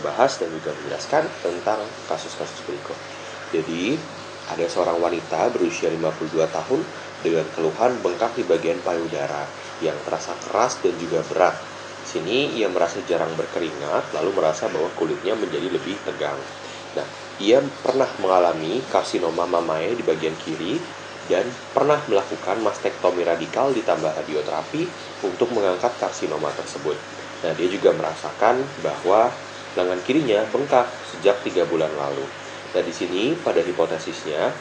membahas dan juga menjelaskan tentang kasus-kasus berikut. Jadi, ada seorang wanita berusia 52 tahun dengan keluhan bengkak di bagian payudara yang terasa keras dan juga berat. Di sini ia merasa jarang berkeringat, lalu merasa bahwa kulitnya menjadi lebih tegang. Nah, ia pernah mengalami karsinoma mamae di bagian kiri dan pernah melakukan mastektomi radikal ditambah radioterapi untuk mengangkat karsinoma tersebut. Nah, dia juga merasakan bahwa lengan kirinya bengkak sejak 3 bulan lalu. Nah, di sini pada hipotesisnya,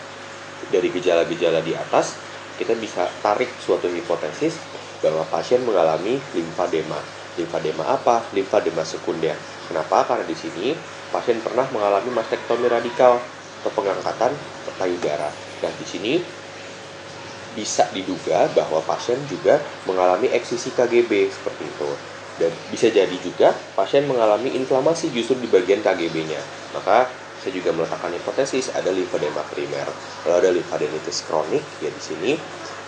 dari gejala-gejala di atas, kita bisa tarik suatu hipotesis bahwa pasien mengalami limfadema. Limfadema apa? Limfadema sekunder. Kenapa? Karena di sini pasien pernah mengalami mastektomi radikal atau pengangkatan payudara. Nah, di sini bisa diduga bahwa pasien juga mengalami eksisi KGB seperti itu. Dan bisa jadi juga pasien mengalami inflamasi justru di bagian KGB-nya. Maka saya juga meletakkan hipotesis ada limfadema primer. Kalau ada limfadenitis kronik, ya di sini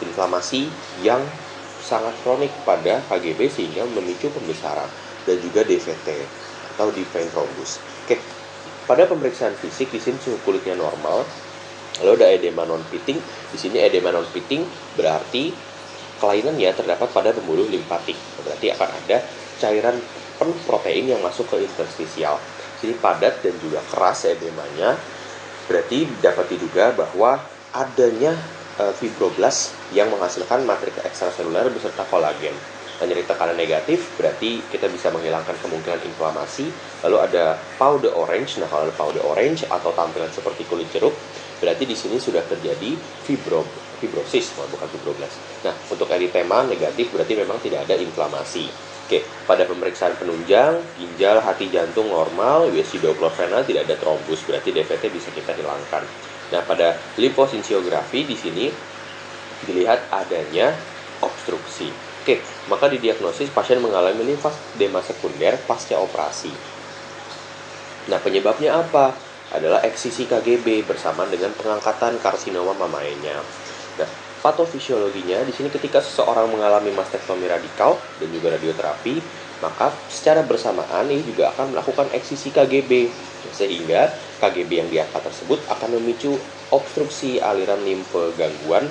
inflamasi yang sangat kronik pada KGB sehingga memicu pembesaran dan juga DVT atau deep vein thrombus. Oke. Pada pemeriksaan fisik di sini suhu kulitnya normal. Lalu ada edema non-pitting. Di sini edema non-pitting berarti kelainannya terdapat pada pembuluh limfatik. Berarti akan ada cairan penuh protein yang masuk ke interstisial. Sini padat dan juga keras edemanya, berarti dapat diduga bahwa adanya fibroblast yang menghasilkan matriks ekstraseluler beserta kolagen. Dan nyeri tekanan negatif berarti kita bisa menghilangkan kemungkinan inflamasi. Lalu ada powder orange. Nah, kalau ada powder orange atau tampilan seperti kulit jeruk, berarti di sini sudah terjadi fibrosis, bukan fibroblast. Nah, untuk eritema negatif berarti memang tidak ada inflamasi. Oke, pada pemeriksaan penunjang, ginjal, hati, jantung normal, USG Doppler vena tidak ada trombus, berarti DVT bisa kita hilangkan. Nah, pada limfosinsiografi di sini dilihat adanya obstruksi. Oke, maka didiagnosis pasien mengalami limfadema sekunder pasca operasi. Nah, penyebabnya apa? Adalah eksisi KGB bersama dengan pengangkatan karsinoma mamaenya. Nah, patofisiologinya di sini ketika seseorang mengalami mastektomi radikal dan juga radioterapi, maka secara bersamaan ini juga akan melakukan eksisi KGB sehingga KGB yang diangkat tersebut akan memicu obstruksi aliran limfe gangguan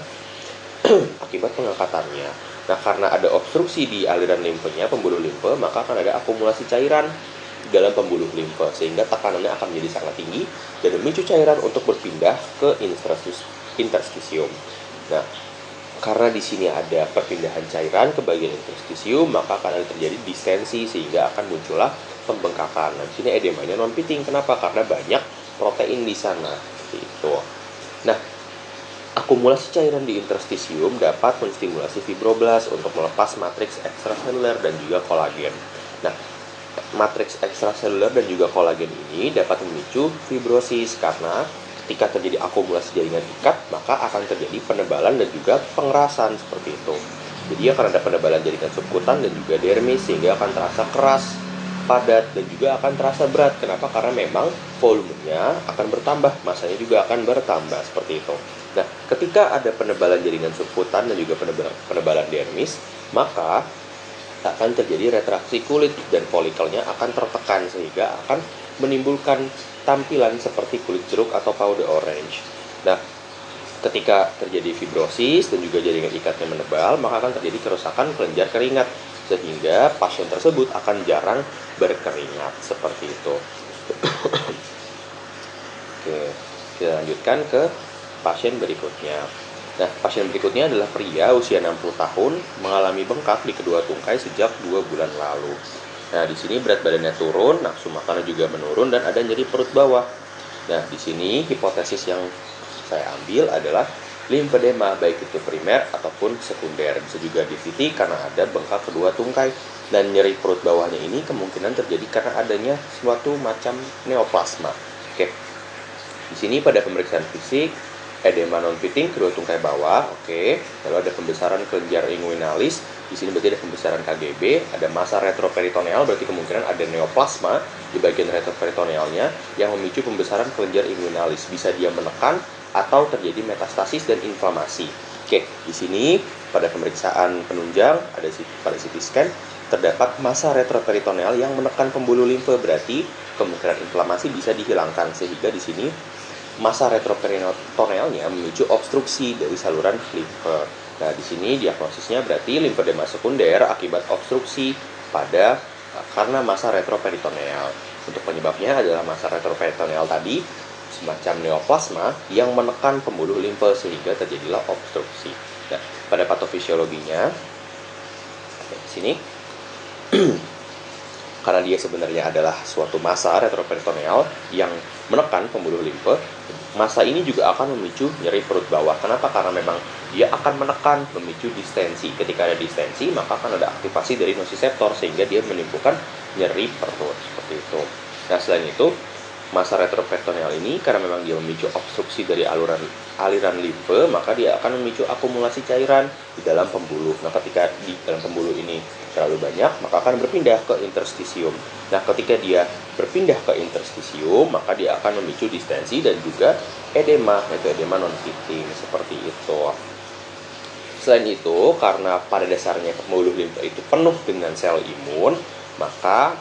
akibat pengangkatannya. Nah, karena ada obstruksi di aliran limfenya, pembuluh limfe, maka akan ada akumulasi cairan dalam pembuluh limfe sehingga tekanannya akan menjadi sangat tinggi dan memicu cairan untuk berpindah ke interstisium. Nah, karena di sini ada perpindahan cairan ke bagian interstisium, maka akan terjadi distensi sehingga akan muncullah pembengkakan. Nah, di sini edemanya non-pitting. Kenapa? Karena banyak protein di sana. Seperti itu. Nah, akumulasi cairan di interstisium dapat menstimulasi fibroblast untuk melepas matriks ekstraseluler dan juga kolagen. Nah, matriks ekstraseluler dan juga kolagen ini dapat memicu fibrosis karena ketika terjadi akumulasi jaringan ikat, maka akan terjadi penebalan dan juga pengerasan seperti itu. Jadi akan ada penebalan jaringan subkutan dan juga dermis sehingga akan terasa keras, padat, dan juga akan terasa berat. Kenapa? Karena memang volumenya akan bertambah, masanya juga akan bertambah seperti itu. Nah, ketika ada penebalan jaringan subkutan dan juga penebalan dermis, maka akan terjadi retraksi kulit dan folikelnya akan tertekan sehingga akan menimbulkan tampilan seperti kulit jeruk atau powder orange. Nah, ketika terjadi fibrosis dan juga jaringan ikatnya menebal, maka akan terjadi kerusakan kelenjar keringat sehingga pasien tersebut akan jarang berkeringat seperti itu. Oke, kita lanjutkan ke pasien berikutnya. Nah, pasien berikutnya adalah pria usia 60 tahun mengalami bengkak di kedua tungkai sejak 2 bulan lalu. Nah, di sini berat badannya turun, nafsu makannya juga menurun dan ada nyeri perut bawah. Nah, di sini hipotesis yang saya ambil adalah limfedema baik itu primer ataupun sekunder. Bisa juga DVT karena ada bengkak kedua tungkai. Dan nyeri perut bawahnya ini kemungkinan terjadi karena adanya suatu macam neoplasma. Oke. Di sini pada pemeriksaan fisik edema non-pitting kedua tungkai bawah, oke. Lalu ada pembesaran kelenjar inguinalis. Di sini berarti ada pembesaran KGB, ada massa retroperitoneal, berarti kemungkinan ada neoplasma di bagian retroperitonealnya yang memicu pembesaran kelenjar inguinalis. Bisa dia menekan atau terjadi metastasis dan inflamasi. Oke, di sini pada pemeriksaan penunjang ada pada CT scan terdapat massa retroperitoneal yang menekan pembuluh limfe, berarti kemungkinan inflamasi bisa dihilangkan, sehingga di sini massa retroperitonealnya memicu obstruksi dari saluran limfe. Nah, di sini diagnosisnya berarti limfedema sekunder akibat obstruksi karena massa retroperitoneal. Untuk penyebabnya adalah massa retroperitoneal tadi semacam neoplasma yang menekan pembuluh limfe sehingga terjadilah obstruksi. Nah, pada patofisiologinya di sini karena dia sebenarnya adalah suatu massa retroperitoneal yang menekan pembuluh limfe, massa ini juga akan memicu nyeri perut bawah. Kenapa? Karena memang dia akan menekan, memicu distensi. Ketika ada distensi, maka akan ada aktivasi dari nosiseptor sehingga dia menimbulkan nyeri perut seperti itu. Nah, selain itu, massa retroperitoneal ini karena memang dia memicu obstruksi dari aliran limfe, maka dia akan memicu akumulasi cairan di dalam pembuluh. Nah, ketika di dalam pembuluh ini terlalu banyak, maka akan berpindah ke interstisium. Nah, ketika dia berpindah ke interstisium, maka dia akan memicu distensi dan juga edema, yaitu edema non-fitting seperti itu. Selain itu, karena pada dasarnya pembuluh limfe itu penuh dengan sel imun, maka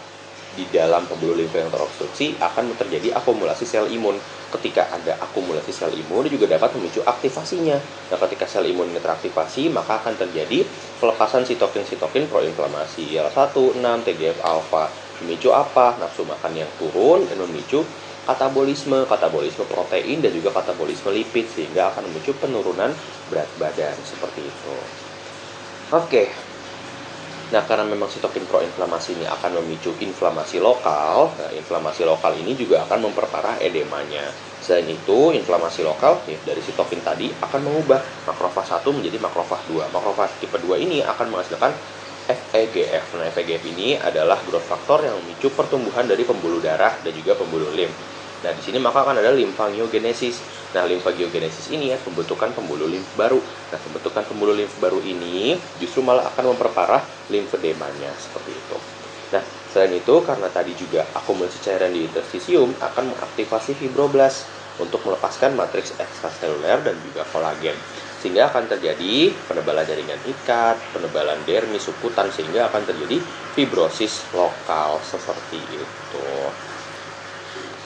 di dalam pembuluh limfe yang terobstruksi akan terjadi akumulasi sel imun. Ketika ada akumulasi sel imun, juga dapat memicu aktivasinya. Nah, ketika sel imun ini teraktivasi, maka akan terjadi pelepasan sitokin proinflamasi IL-1, 6, TGF-alfa. Memicu apa? Nafsu makan yang turun dan memicu katabolisme protein dan juga katabolisme lipid, sehingga akan memicu penurunan berat badan seperti itu. Oke. Nah, karena memang sitokin proinflamasi ini akan memicu inflamasi lokal, nah, inflamasi lokal ini juga akan memperparah edemanya. Selain itu, inflamasi lokal dari sitokin tadi akan mengubah makrofag 1 menjadi makrofag 2. Makrofag tipe 2 ini akan menghasilkan FEGF. Nah, FEGF ini adalah growth factor yang memicu pertumbuhan dari pembuluh darah dan juga pembuluh limf. Nah, di sini maka akan ada limfangiogenesis. Nah, limfangiogenesis ini pembentukan pembuluh limf baru. Nah, pembentukan pembuluh limf baru ini justru malah akan memperparah limfedemanya seperti itu. Nah, selain itu karena tadi juga akumulasi cairan di interstisium akan mengaktifasi fibroblast untuk melepaskan matriks ekstraseluler dan juga kolagen, sehingga akan terjadi penebalan jaringan ikat, penebalan dermis subkutan, sehingga akan terjadi fibrosis lokal seperti itu.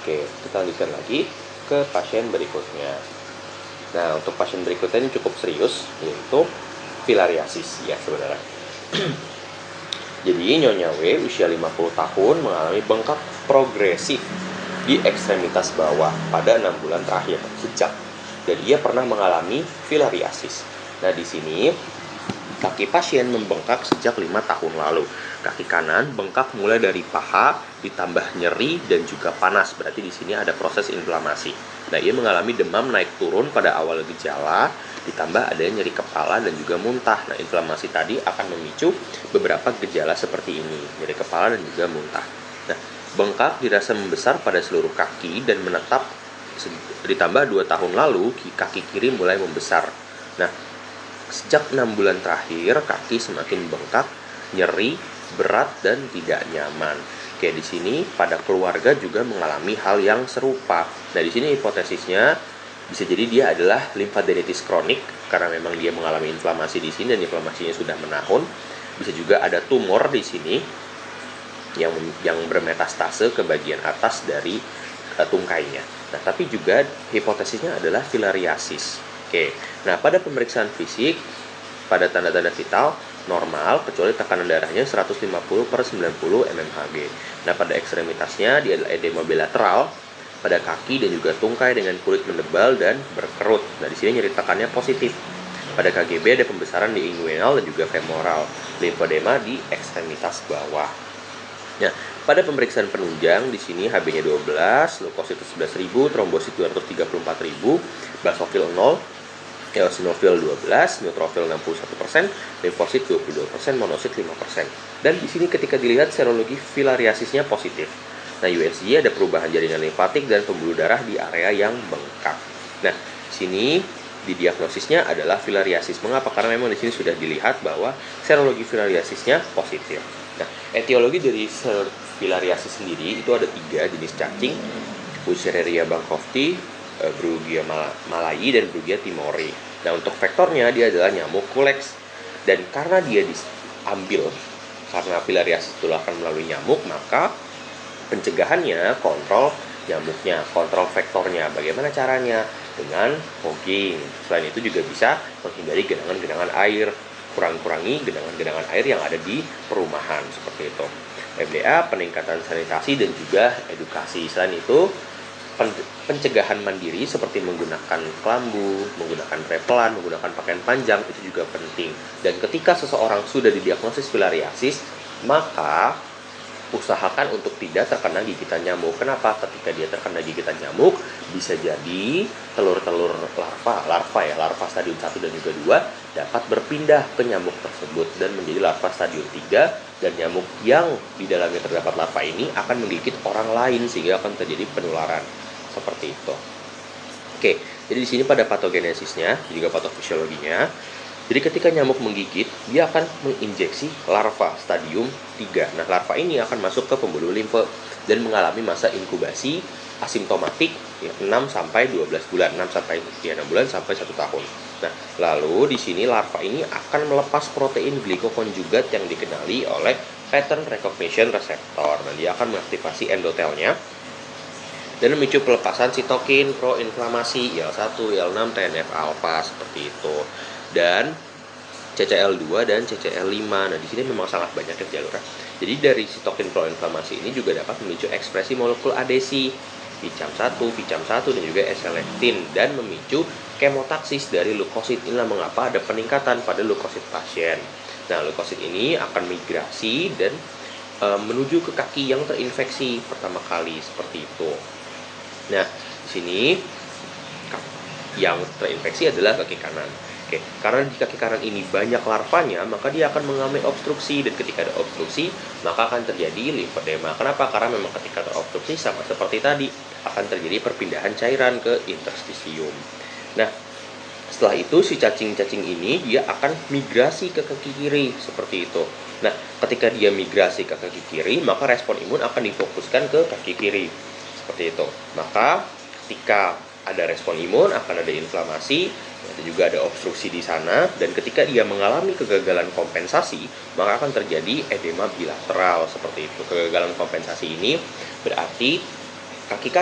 Oke, kita lanjutkan lagi ke pasien berikutnya. Nah, untuk pasien berikutnya ini cukup serius, yaitu filariasis ya sebenarnya. Jadi Nyonya W usia 50 tahun mengalami bengkak progresif di ekstremitas bawah pada 6 bulan terakhir dan ia pernah mengalami filariasis. Nah, di sini kaki pasien membengkak sejak 5 tahun lalu. Kaki kanan bengkak mulai dari paha, ditambah nyeri dan juga panas. Berarti di sini ada proses inflamasi. Nah, ia mengalami demam naik turun pada awal gejala, ditambah adanya nyeri kepala dan juga muntah. Nah, inflamasi tadi akan memicu beberapa gejala seperti ini, nyeri kepala dan juga muntah. Nah, bengkak dirasa membesar pada seluruh kaki dan menetap, ditambah 2 tahun lalu kaki kiri mulai membesar. Nah, sejak 6 bulan terakhir kaki semakin bengkak, nyeri, berat dan tidak nyaman. Oke, di sini pada keluarga juga mengalami hal yang serupa. Nah, di sini hipotesisnya bisa jadi dia adalah limfadenitis kronik karena memang dia mengalami inflamasi di sini dan inflamasinya sudah menahun. Bisa juga ada tumor di sini yang bermetastase ke bagian atas dari tungkainya. Nah, tapi juga hipotesisnya adalah filariasis. Oke. Nah, pada pemeriksaan fisik pada tanda-tanda vital normal kecuali tekanan darahnya 150/90 mmHg. Nah, pada ekstremitasnya dia adalah edema bilateral pada kaki dan juga tungkai dengan kulit mendebal dan berkerut. Nah, di sini nyeri tekannya positif. Pada KGB ada pembesaran di inguinal dan juga femoral, limfedema di ekstremitas bawah. Nah, pada pemeriksaan penunjang di sini HB-nya 12, leukosit 11.000, trombosit 234.000, basofil 0, eosinofil 12, neutrofil 61%, limfosit 22%, monosit 5%. Dan di sini ketika dilihat serologi filariasisnya positif. Nah, USG ada perubahan jaringan limfatik dan pembuluh darah di area yang bengkak. Nah, sini didiagnosisnya adalah filariasis. Mengapa? Karena memang di sini sudah dilihat bahwa serologi filariasisnya positif. Nah, etiologi dari filariasis sendiri itu ada 3 jenis cacing, Wuchereria bancrofti, Brugia malayi dan Brugia timori. Nah, untuk faktornya dia adalah nyamuk Culex, dan karena dia diambil karena filariasis ditularkan melalui nyamuk, maka pencegahannya kontrol nyamuknya, kontrol vektornya. Bagaimana caranya? Dengan fogging. Selain itu juga bisa menghindari genangan-genangan air, kurangi genangan-genangan air yang ada di perumahan, seperti itu. FDA, peningkatan sanitasi dan juga edukasi. Selain itu, pencegahan mandiri seperti menggunakan kelambu, menggunakan repelan, menggunakan pakaian panjang itu juga penting. Dan ketika seseorang sudah didiagnosis filariasis, maka usahakan untuk tidak terkena gigitan nyamuk. Kenapa? Ketika dia terkena gigitan nyamuk, bisa jadi telur-telur larva stadium 1 dan juga 2 dapat berpindah ke nyamuk tersebut dan menjadi larva stadium 3, dan nyamuk yang di dalamnya terdapat larva ini akan menggigit orang lain sehingga akan terjadi penularan. Seperti itu. Oke, jadi di sini pada patogenesisnya, juga patofisiologinya. Jadi ketika nyamuk menggigit, dia akan menginjeksi larva stadium 3. Nah, larva ini akan masuk ke pembuluh limfe dan mengalami masa inkubasi asimptomatik 6 sampai 12 bulan, 6 bulan sampai 1 tahun. Nah, lalu di sini larva ini akan melepas protein glikokonjugat yang dikenali oleh pattern recognition receptor. Nah, dia akan mengaktifasi endotelnya dan memicu pelepasan sitokin proinflamasi IL-1, IL-6, TNF-alpha seperti itu. Dan CCL2 dan CCL5. Nah, di sini memang sangat banyak ya jalurnya. Jadi dari sitokin proinflamasi ini juga dapat memicu ekspresi molekul adesi VCAM1, VCAM1 dan juga S-lectin dan memicu kemotaksis dari leukosit. Inilah mengapa ada peningkatan pada leukosit pasien. Nah, leukosit ini akan migrasi dan menuju ke kaki yang terinfeksi pertama kali seperti itu. Nah, di sini yang terinfeksi adalah kaki kanan. Oke, karena di kaki kanan ini banyak larvanya, maka dia akan mengalami obstruksi, dan ketika ada obstruksi, maka akan terjadi limfedema. Kenapa? Karena memang ketika terobstruksi sama seperti tadi, akan terjadi perpindahan cairan ke interstisium. Nah, setelah itu si cacing-cacing ini dia akan migrasi ke kaki kiri seperti itu. Nah, ketika dia migrasi ke kaki kiri, maka respon imun akan difokuskan ke kaki kiri seperti itu. Maka ketika ada respon imun, akan ada inflamasi, dan juga ada obstruksi di sana, dan ketika dia mengalami kegagalan kompensasi, maka akan terjadi edema bilateral seperti itu. Kegagalan kompensasi ini berarti kaki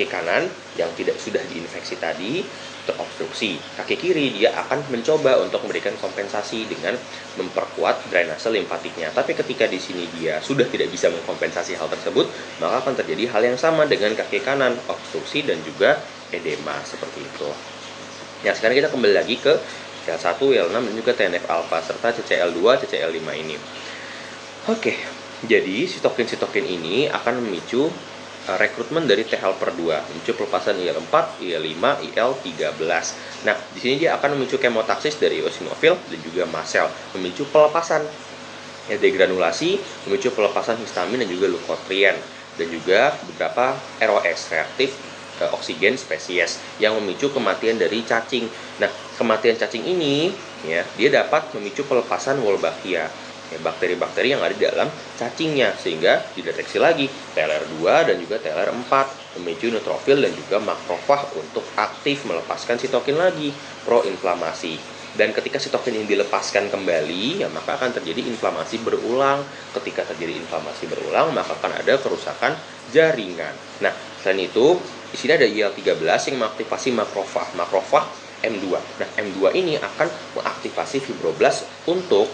kanan yang tidak sudah diinfeksi tadi terobstruksi. Kaki kiri dia akan mencoba untuk memberikan kompensasi dengan memperkuat drainase limfatiknya. Tapi ketika di sini dia sudah tidak bisa mengkompensasi hal tersebut, maka akan terjadi hal yang sama dengan kaki kanan, obstruksi dan juga edema seperti itu. Nah, sekarang kita kembali lagi ke IL-1, IL-6 dan juga TNF-alpha serta CCL2, CCL5 ini. Oke, jadi sitokin-sitokin ini akan memicu rekrutmen dari T helper 2, memicu pelepasan IL-4, IL-5, IL-13. Nah, di sini dia akan memicu kemotaksis dari eosinofil dan juga mast cell, memicu pelepasan degranulasi, memicu pelepasan histamin dan juga leukotrien, dan juga beberapa ROS, reaktif oksigen spesies, yang memicu kematian dari cacing. Nah, kematian cacing ini ya, dia dapat memicu pelepasan Wolbachia, bakteri-bakteri yang ada di dalam cacingnya, sehingga dideteksi lagi TLR2 dan juga TLR4, memicu neutrofil dan juga makrofag untuk aktif melepaskan sitokin lagi, proinflamasi. Dan ketika sitokin ini dilepaskan kembali, ya maka akan terjadi inflamasi berulang. Ketika terjadi inflamasi berulang, maka akan ada kerusakan jaringan. Nah, selain itu, di sini ada IL-13 yang mengaktifasi makrofag M2. Nah, M2 ini akan mengaktifasi fibroblast untuk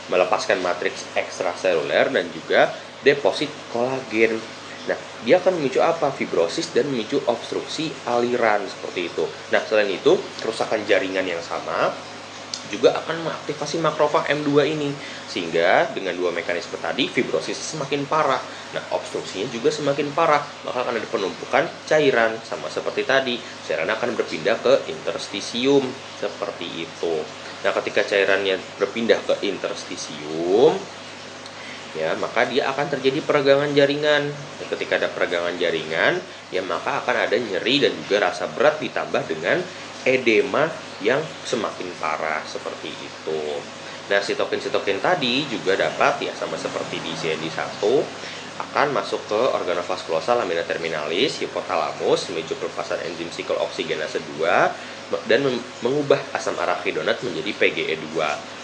melepaskan matriks ekstraseluler dan juga deposit kolagen. Nah, dia akan memicu apa? Fibrosis dan memicu obstruksi aliran seperti itu. Nah, selain itu, kerusakan jaringan yang sama juga akan mengaktifasi makrofag M2 ini, sehingga dengan dua mekanisme tadi fibrosis semakin parah. Nah, obstruksinya juga semakin parah, maka akan ada penumpukan cairan sama seperti tadi. Cairan akan berpindah ke interstisium seperti itu. Nah, ketika cairannya berpindah ke interstisium, ya, maka dia akan terjadi peregangan jaringan. Dan ketika ada peregangan jaringan, ya maka akan ada nyeri dan juga rasa berat ditambah dengan edema yang semakin parah seperti itu. Nah, sitokin-sitokin tadi juga dapat ya sama seperti di CND1 akan masuk ke organofaskulosa lamina terminalis, hipotalamus, memicu pelepasan enzim sikl oksigenase 2 dan mengubah asam arachidonat menjadi PGE2.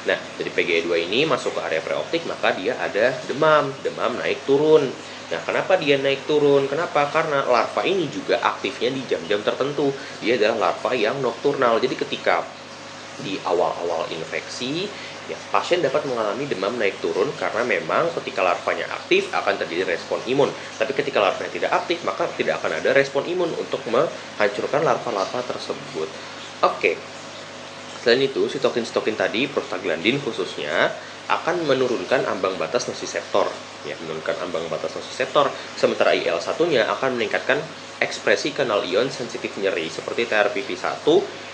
Nah, dari PGE2 ini masuk ke area preoptik, maka dia ada demam naik turun. Nah, kenapa dia naik turun? Kenapa? Karena larva ini juga aktifnya di jam-jam tertentu. Dia adalah larva yang nokturnal. Jadi ketika di awal-awal infeksi, ya pasien dapat mengalami demam naik turun karena memang ketika larvanya aktif akan terjadi respon imun. Tapi ketika larvanya tidak aktif, maka tidak akan ada respon imun untuk menghancurkan larva-larva tersebut. Oke. Selain itu, sitokin-sitokin tadi, prostaglandin khususnya, akan menurunkan ambang batas nosiseptor. Ya, menurunkan ambang batas nosiseptor. Sementara IL-1-nya akan meningkatkan ekspresi kanal ion sensitif nyeri seperti TRPV1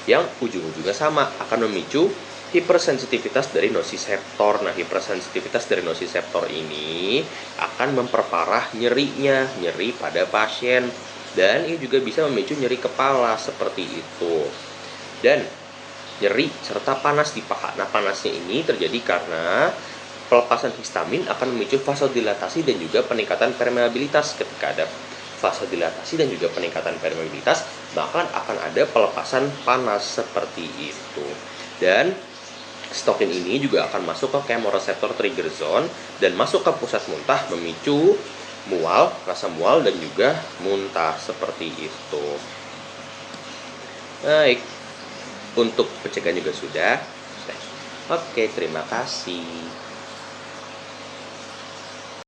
yang ujung-ujungnya sama, akan memicu hipersensitivitas dari nosiseptor. Nah, hipersensitivitas dari nosiseptor ini akan memperparah nyerinya, nyeri pada pasien. Dan ini juga bisa memicu nyeri kepala seperti itu. Dan nyeri serta panas di paha. Nah, panasnya ini terjadi karena pelepasan histamin akan memicu vasodilatasi dan juga peningkatan permeabilitas. Ketika ada vasodilatasi dan juga peningkatan permeabilitas, bahkan akan ada pelepasan panas seperti itu. Dan stokin ini juga akan masuk ke kemoreseptor trigger zone dan masuk ke pusat muntah, memicu mual, rasa mual dan juga muntah seperti itu. Baik, untuk pencegahan juga sudah. Oke, terima kasih.